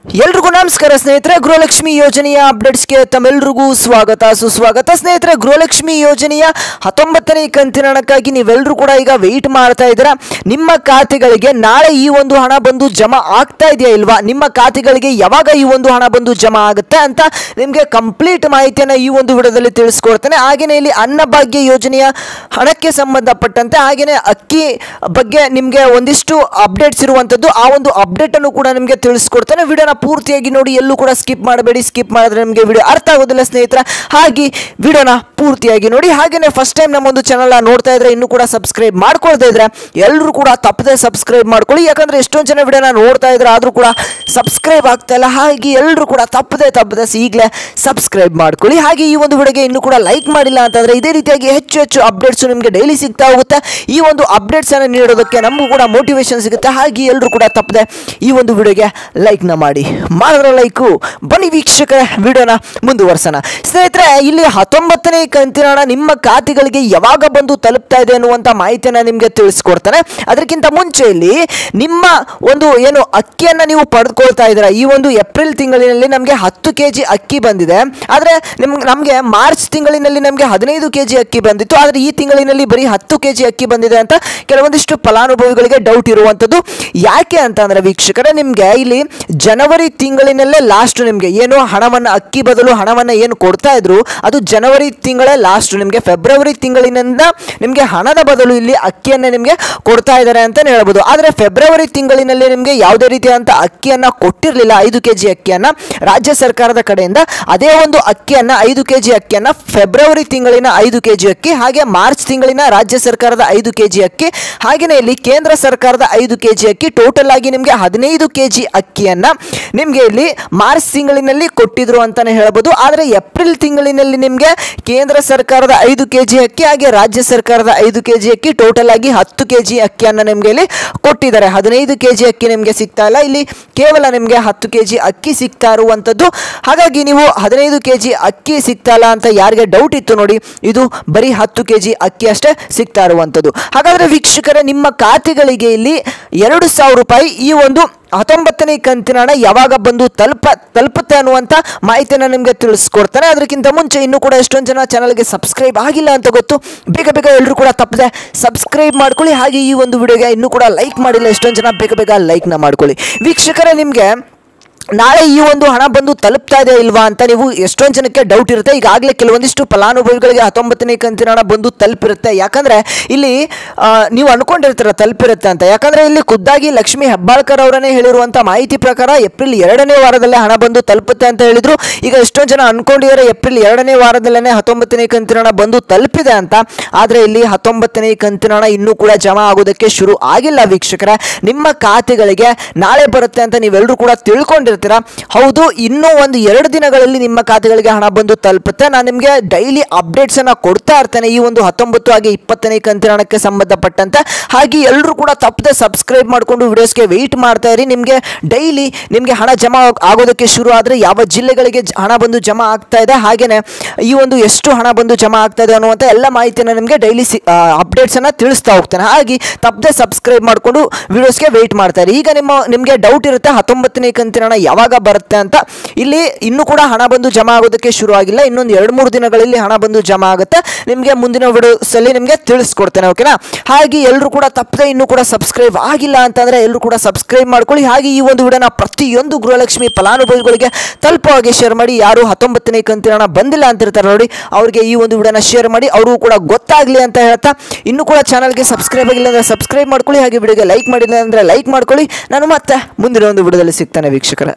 ಎಲ್ರಿಗೂ ನಮಸ್ಕಾರ ಸ್ನೇಹಿತರೆ. ಗೃಹಲಕ್ಷ್ಮಿ ಯೋಜನೆಯ ಅಪ್ಡೇಟ್ಸ್ಗೆ ತಮ್ಮೆಲ್ಲರಿಗೂ ಸ್ವಾಗತ ಸುಸ್ವಾಗತ. ಸ್ನೇಹಿತರೆ, ಗೃಹಲಕ್ಷ್ಮಿ ಯೋಜನೆಯ 19ನೇ ಕಂತಿನ ಹಣಕ್ಕಾಗಿ ನೀವೆಲ್ಲರೂ ಕೂಡ ಈಗ ವೆಯ್ಟ್ ಮಾಡ್ತಾ ಇದ್ದೀರಾ. ನಿಮ್ಮ ಖಾತೆಗಳಿಗೆ ನಾಳೆ ಈ ಒಂದು ಹಣ ಬಂದು ಜಮಾ ಆಗ್ತಾ ಇದೆಯಾ ಇಲ್ವಾ, ನಿಮ್ಮ ಖಾತೆಗಳಿಗೆ ಯಾವಾಗ ಈ ಒಂದು ಹಣ ಬಂದು ಜಮಾ ಆಗುತ್ತೆ ಅಂತ ನಿಮಗೆ ಕಂಪ್ಲೀಟ್ ಮಾಹಿತಿಯನ್ನು ಈ ಒಂದು ವಿಡಿಯೋದಲ್ಲಿ ತಿಳಿಸ್ಕೊಡ್ತೇನೆ. ಹಾಗೆಯೇ ಇಲ್ಲಿ ಅನ್ನಭಾಗ್ಯ ಯೋಜನೆಯ ಹಣಕ್ಕೆ ಸಂಬಂಧಪಟ್ಟಂತೆ ಹಾಗೆಯೇ ಅಕ್ಕಿ ಬಗ್ಗೆ ನಿಮಗೆ ಒಂದಿಷ್ಟು ಅಪ್ಡೇಟ್ಸ್ ಇರುವಂಥದ್ದು, ಆ ಒಂದು ಅಪ್ಡೇಟನ್ನು ಕೂಡ ನಿಮಗೆ ತಿಳಿಸ್ಕೊಡ್ತೇನೆ. ವಿಡಿಯೋನ ಪೂರ್ತಿಯಾಗಿ ನೋಡಿ, ಎಲ್ಲೂ ಕೂಡ ಸ್ಕಿಪ್ ಮಾಡಬೇಡಿ. ಸ್ಕಿಪ್ ಮಾಡಿದ್ರೆ ನಿಮಗೆ ವಿಡಿಯೋ ಅರ್ಥ ಆಗೋದಿಲ್ಲ ಸ್ನೇಹಿತರೆ. ಹಾಗೆ ವಿಡಿಯೋನ ಪೂರ್ತಿಯಾಗಿ ನೋಡಿ. ಹಾಗೆಯೇ ಫಸ್ಟ್ ಟೈಮ್ ನಮ್ಮೊಂದು ಚಾನಲ್ ನೋಡ್ತಾ ಇದ್ರೆ ಇನ್ನೂ ಕೂಡ ಸಬ್ಸ್ಕ್ರೈಬ್ ಮಾಡ್ಕೊಳ್ತಾ ಇದ್ರೆ ಎಲ್ಲರೂ ಕೂಡ ತಪ್ಪದೆ ಸಬ್ಸ್ಕ್ರೈಬ್ ಮಾಡ್ಕೊಳ್ಳಿ. ಯಾಕಂದ್ರೆ ಎಷ್ಟೊಂದು ಜನ ವಿಡಿಯೋನ ನೋಡ್ತಾ ಇದ್ರೆ ಆದರೂ ಕೂಡ ಸಬ್ಸ್ಕ್ರೈಬ್ ಆಗ್ತಾ ಇಲ್ಲ. ಹಾಗೆ ಎಲ್ಲರೂ ಕೂಡ ತಪ್ಪದೆ ಈಗಲೇ ಸಬ್ಸ್ಕ್ರೈಬ್ ಮಾಡ್ಕೊಳ್ಳಿ. ಹಾಗೆ ಈ ಒಂದು ವಿಡಿಯೋಗೆ ಇನ್ನೂ ಕೂಡ ಲೈಕ್ ಮಾಡಿಲ್ಲ ಅಂತಂದ್ರೆ ಇದೇ ರೀತಿಯಾಗಿ ಹೆಚ್ಚು ಅಪ್ಡೇಟ್ಸ್ ನಿಮಗೆ ಡೈಲಿ ಸಿಗ್ತಾ ಹೋಗುತ್ತೆ. ಈ ಒಂದು ಅಪ್ಡೇಟ್ಸ್ ಅನ್ನು ನೀಡೋದಕ್ಕೆ ನಮಗೂ ಕೂಡ ಮೋಟಿವೇಶನ್ ಸಿಗುತ್ತೆ. ಹಾಗೆ ಎಲ್ಲರೂ ಕೂಡ ತಪ್ಪದೆ ಈ ಒಂದು ವಿಡಿಯೋಗೆ ಲೈಕ್ನ ಮಾಡಿದ್ರೆ ಲೈಕು. ಬನ್ನಿ ವೀಕ್ಷಕರೇ, ವಿಡಿಯೋನ ಮುಂದುವರ್ಸೋಣ. ಸ್ನೇಹಿತರೆ, ಇಲ್ಲಿ 19ನೇ ಕಂತಿನ ಹಣ ನಿಮ್ಮ ಖಾತೆಗಳಿಗೆ ಯಾವಾಗ ಬಂದು ತಲುಪ್ತಾ ಇದೆ ಅನ್ನುವಂಥ ಮಾಹಿತಿಯನ್ನು ನಿಮಗೆ ತಿಳಿಸ್ಕೊಡ್ತಾನೆ. ಅದಕ್ಕಿಂತ ಮುಂಚೆ ಇಲ್ಲಿ ನಿಮ್ಮ ಒಂದು ಏನು ಅಕ್ಕಿಯನ್ನು ನೀವು ಪಡೆದುಕೊಳ್ತಾ ಇದ್ದೀರಾ, ಈ ಒಂದು ಏಪ್ರಿಲ್ ತಿಂಗಳಿನಲ್ಲಿ ನಮಗೆ 10 kg ಅಕ್ಕಿ ಬಂದಿದೆ. ಆದರೆ ನಮಗೆ ಮಾರ್ಚ್ ತಿಂಗಳಿನಲ್ಲಿ ನಮಗೆ 15 kg ಅಕ್ಕಿ ಬಂದಿತ್ತು. ಆದರೆ ಈ ತಿಂಗಳಿನಲ್ಲಿ ಬರೀ 10 kg ಅಕ್ಕಿ ಬಂದಿದೆ ಅಂತ ಕೆಲವೊಂದಿಷ್ಟು ಫಲಾನುಭವಿಗಳಿಗೆ ಡೌಟ್ ಇರುವಂಥದ್ದು. ಯಾಕೆ ಅಂತ ಅಂದರೆ ವೀಕ್ಷಕರೇ, ನಿಮಗೆ ಇಲ್ಲಿ ಜನವರಿ ತಿಂಗಳಿನಲ್ಲೇ ಲಾಸ್ಟ್ ನಿಮಗೆ ಏನು ಹಣವನ್ನು ಅಕ್ಕಿ ಬದಲು ಹಣವನ್ನು ಏನು ಕೊಡ್ತಾ ಇದ್ರು ಅದು ಜನವರಿ ತಿಂಗಳೇ ಲಾಸ್ಟ್. ನಿಮಗೆ ಫೆಬ್ರವರಿ ತಿಂಗಳಿನಿಂದ ನಿಮಗೆ ಹಣದ ಬದಲು ಇಲ್ಲಿ ಅಕ್ಕಿಯನ್ನು ನಿಮಗೆ ಕೊಡ್ತಾ ಇದ್ದಾರೆ ಅಂತಲೇ ಹೇಳ್ಬೋದು. ಆದರೆ ಫೆಬ್ರವರಿ ತಿಂಗಳಿನಲ್ಲಿ ನಿಮಗೆ ಯಾವುದೇ ರೀತಿಯಾದಂಥ ಅಕ್ಕಿಯನ್ನು ಕೊಟ್ಟಿರಲಿಲ್ಲ, 5 kg ಅಕ್ಕಿಯನ್ನು ರಾಜ್ಯ ಸರ್ಕಾರದ ಕಡೆಯಿಂದ. ಅದೇ ಒಂದು ಅಕ್ಕಿಯನ್ನು 5 kg ಅಕ್ಕಿಯನ್ನು ಫೆಬ್ರವರಿ ತಿಂಗಳಿನ 5 kg ಅಕ್ಕಿ, ಹಾಗೆ ಮಾರ್ಚ್ ತಿಂಗಳಿನ ರಾಜ್ಯ ಸರ್ಕಾರದ 5 kg ಅಕ್ಕಿ, ಹಾಗೆಯೇ ಇಲ್ಲಿ ಕೇಂದ್ರ ಸರ್ಕಾರದ 5 kg ಅಕ್ಕಿ, ಟೋಟಲ್ ಆಗಿ ನಿಮಗೆ 15 kg ಅಕ್ಕಿಯನ್ನು ನಿಮಗೆ ಇಲ್ಲಿ ಮಾರ್ಚ್ ತಿಂಗಳಿನಲ್ಲಿ ಕೊಟ್ಟಿದ್ರು ಅಂತಾನೆ ಹೇಳ್ಬೋದು. ಆದರೆ ಏಪ್ರಿಲ್ ತಿಂಗಳಿನಲ್ಲಿ ನಿಮಗೆ ಕೇಂದ್ರ ಸರ್ಕಾರದ 5 kg ಅಕ್ಕಿ ಹಾಗೆ ರಾಜ್ಯ ಸರ್ಕಾರದ 5 kg ಅಕ್ಕಿ, ಟೋಟಲ್ ಆಗಿ 10 kg ಅಕ್ಕಿಯನ್ನು ನಿಮಗೆ ಇಲ್ಲಿ ಕೊಟ್ಟಿದ್ದಾರೆ. 15 kg ಅಕ್ಕಿ ನಿಮಗೆ ಸಿಗ್ತಾ ಇಲ್ಲ, ಇಲ್ಲಿ ಕೇವಲ ನಿಮಗೆ 10 kg ಅಕ್ಕಿ ಸಿಗ್ತಾ ಇರುವಂಥದ್ದು. ಹಾಗಾಗಿ ನೀವು 15 kg ಅಕ್ಕಿ ಸಿಗ್ತಾ ಇಲ್ಲ ಅಂತ ಯಾರಿಗೆ ಡೌಟ್ ಇತ್ತು ನೋಡಿ, ಇದು ಬರೀ 10 kg ಅಕ್ಕಿ ಅಷ್ಟೇ ಸಿಗ್ತಾ ಇರುವಂಥದ್ದು. ಹಾಗಾದರೆ ವೀಕ್ಷಕರೇ, ನಿಮ್ಮ ಖಾತೆಗಳಿಗೆ ಇಲ್ಲಿ 2,000 ರೂಪಾಯಿ ಈ ಒಂದು 19ನೇ ಕಂತಿನ ಹಣ ಯಾವಾಗ ಬಂದು ತಲುಪುತ್ತೆ ಅನ್ನುವಂಥ ಮಾಹಿತಿಯನ್ನು ನಿಮಗೆ ತಿಳಿಸ್ಕೊಡ್ತಾನೆ. ಅದಕ್ಕಿಂತ ಮುಂಚೆ ಇನ್ನೂ ಕೂಡ ಎಷ್ಟೊಂದು ಜನ ಚಾನಲ್ಗೆ ಸಬ್ಸ್ಕ್ರೈಬ್ ಆಗಿಲ್ಲ ಅಂತ ಗೊತ್ತು. ಬೇಗ ಎಲ್ಲರೂ ಕೂಡ ತಪ್ಪದೆ ಸಬ್ಸ್ಕ್ರೈಬ್ ಮಾಡ್ಕೊಳ್ಳಿ. ಹಾಗೆ ಈ ಒಂದು ವಿಡಿಯೋಗೆ ಇನ್ನೂ ಕೂಡ ಲೈಕ್ ಮಾಡಿಲ್ಲ ಎಷ್ಟೊಂದು ಜನ, ಬೇಗ ಲೈಕ್ನ ಮಾಡ್ಕೊಳ್ಳಿ. ವೀಕ್ಷಕರೇ, ನಿಮಗೆ ನಾಳೆ ಈ ಒಂದು ಹಣ ಬಂದು ತಲುಪ್ತಾ ಇದೆ ಇಲ್ವಾ ಅಂತ ನೀವು ಎಷ್ಟೊಂದು ಜನಕ್ಕೆ ಡೌಟ್ ಇರುತ್ತೆ. ಈಗಾಗಲೇ ಕೆಲವೊಂದಿಷ್ಟು ಫಲಾನುಭವಿಗಳಿಗೆ 19ನೇ ಕಂತಿನ ಹಣ ಬಂದು ತಲುಪಿರುತ್ತೆ. ಯಾಕಂದರೆ ಇಲ್ಲಿ ನೀವು ಅನ್ಕೊಂಡಿರ್ತೀರ ತಲುಪಿರುತ್ತೆ ಅಂತ. ಯಾಕಂದರೆ ಇಲ್ಲಿ ಖುದ್ದಾಗಿ ಲಕ್ಷ್ಮೀ ಹೆಬ್ಬಾಳ್ಕರ್ ಅವರನ್ನೇ ಹೇಳಿರುವಂಥ ಮಾಹಿತಿ ಪ್ರಕಾರ ಏಪ್ರಿಲ್ 2ನೇ ವಾರದಲ್ಲೇ ಹಣ ಬಂದು ತಲುಪುತ್ತೆ ಅಂತ ಹೇಳಿದರು. ಈಗ ಎಷ್ಟೊಂದು ಜನ ಅನ್ಕೊಂಡಿದ್ದಾರೆ ಏಪ್ರಿಲ್ 2ನೇ ವಾರದಲ್ಲೇ 19ನೇ ಕಂತಿನ ಹಣ ಬಂದು ತಲುಪಿದೆ ಅಂತ. ಆದರೆ ಇಲ್ಲಿ 19ನೇ ಕಂತಿನ ಹಣ ಇನ್ನೂ ಕೂಡ ಜಮಾ ಆಗೋದಕ್ಕೆ ಶುರು ಆಗಿಲ್ಲ ವೀಕ್ಷಕರೇ. ನಿಮ್ಮ ಖಾತೆಗಳಿಗೆ ನಾಳೆ ಬರುತ್ತೆ ಅಂತ ನೀವೆಲ್ಲರೂ ಕೂಡ ತಿಳ್ಕೊಂಡಿರ್ತೀರ. ಹೌದು, ಇನ್ನೂ 1-2 ದಿನಗಳಲ್ಲಿ ನಿಮ್ಮ ಖಾತೆಗಳಿಗೆ ಹಣ ಬಂದು ತಲುಪುತ್ತೆ. ನಾನು ನಿಮಗೆ ಡೈಲಿ ಅಪ್ಡೇಟ್ಸ್ ಅನ್ನು ಕೊಡ್ತಾ ಇರ್ತೇನೆ ಈ ಒಂದು 19 ಹಾಗೆ 20ನೇ ಕಂತಿನ ಹಣಕ್ಕೆ ಸಂಬಂಧಪಟ್ಟಂತೆ. ಹಾಗೆ ಎಲ್ಲರೂ ಕೂಡ ತಪ್ಪದೆ ಸಬ್ಸ್ಕ್ರೈಬ್ ಮಾಡಿಕೊಂಡು ವಿಡಿಯೋಸ್ಗೆ ವೆಯ್ಟ್ ಮಾಡ್ತಾ ಇರಿ. ನಿಮಗೆ ಡೈಲಿ ನಿಮಗೆ ಹಣ ಜಮಾ ಆಗೋದಕ್ಕೆ ಶುರು ಆದರೆ ಯಾವ ಜಿಲ್ಲೆಗಳಿಗೆ ಹಣ ಬಂದು ಜಮಾ ಆಗ್ತಾ ಇದೆ, ಹಾಗೆಯೇ ಈ ಒಂದು ಎಷ್ಟು ಹಣ ಬಂದು ಜಮಾ ಆಗ್ತಾ ಇದೆ ಅನ್ನುವಂಥ ಎಲ್ಲ ಮಾಹಿತಿಯನ್ನು ನಿಮಗೆ ಡೈಲಿ ಅಪ್ಡೇಟ್ಸ್ ಅನ್ನು ತಿಳಿಸ್ತಾ ಹೋಗ್ತೇನೆ. ಹಾಗೆ ತಪ್ಪದೆ ಸಬ್ಸ್ಕ್ರೈಬ್ ಮಾಡಿಕೊಂಡು ವಿಡಿಯೋಸ್ಗೆ ವೆಯ್ಟ್ ಮಾಡ್ತಾ ಇರಿ. ಈಗ ನಿಮಗೆ ಡೌಟ್ ಇರುತ್ತೆ 19ನೇ ಕಂತಿನ ಹಣ ಯಾವಾಗ ಬರುತ್ತೆ ಅಂತ. ಇಲ್ಲಿ ಇನ್ನೂ ಕೂಡ ಹಣ ಬಂದು ಜಮಾ ಆಗೋದಕ್ಕೆ ಶುರು ಆಗಿಲ್ಲ. ಇನ್ನೊಂದು 2-3 ದಿನಗಳಲ್ಲಿ ಹಣ ಬಂದು ಜಮಾ ಆಗುತ್ತೆ. ನಿಮಗೆ ಮುಂದಿನ ವಿಡಿಯೋಸಲ್ಲಿ ನಿಮಗೆ ತಿಳಿಸ್ಕೊಡ್ತೇನೆ, ಓಕೆನಾ. ಹಾಗೆ ಎಲ್ಲರೂ ಕೂಡ ತಪ್ಪದೆ ಇನ್ನೂ ಕೂಡ ಸಬ್ಸ್ಕ್ರೈಬ್ ಆಗಿಲ್ಲ ಅಂತಂದರೆ ಎಲ್ಲರೂ ಕೂಡ ಸಬ್ಸ್ಕ್ರೈಬ್ ಮಾಡ್ಕೊಳ್ಳಿ. ಹಾಗೆ ಈ ಒಂದು ವಿಡಿಯೋನ ಪ್ರತಿಯೊಂದು ಗೃಹಲಕ್ಷ್ಮಿ ಫಲಾನುಭವಿಗಳಿಗೆ ತಲುಪೋ ಹಾಗೆ ಶೇರ್ ಮಾಡಿ. ಯಾರು 19ನೇ ಕಂತಿನ ಹಣ ಬಂದಿಲ್ಲ ಅಂತಿರ್ತಾರೆ ನೋಡಿ, ಅವರಿಗೆ ಈ ಒಂದು ವಿಡಿಯೋನ ಶೇರ್ ಮಾಡಿ, ಅವ್ರಿಗೂ ಕೂಡ ಗೊತ್ತಾಗಲಿ ಅಂತ ಹೇಳ್ತಾ, ಇನ್ನೂ ಕೂಡ ಚಾನಲ್ಗೆ ಸಬ್ಸ್ಕ್ರೈಬ್ ಆಗಿಲ್ಲ ಅಂದರೆ ಸಬ್ಸ್ಕ್ರೈಬ್ ಮಾಡ್ಕೊಳ್ಳಿ. ಹಾಗೆ ವಿಡಿಯೋಗೆ ಲೈಕ್ ಮಾಡಿಲ್ಲ ಅಂದರೆ ಲೈಕ್ ಮಾಡ್ಕೊಳ್ಳಿ. ನಾನು ಮತ್ತೆ ಮುಂದಿನ ಒಂದು ವಿಡಿಯೋದಲ್ಲಿ ಸಿಗ್ತಾನೆ ವೀಕ್ಷಕರೇ.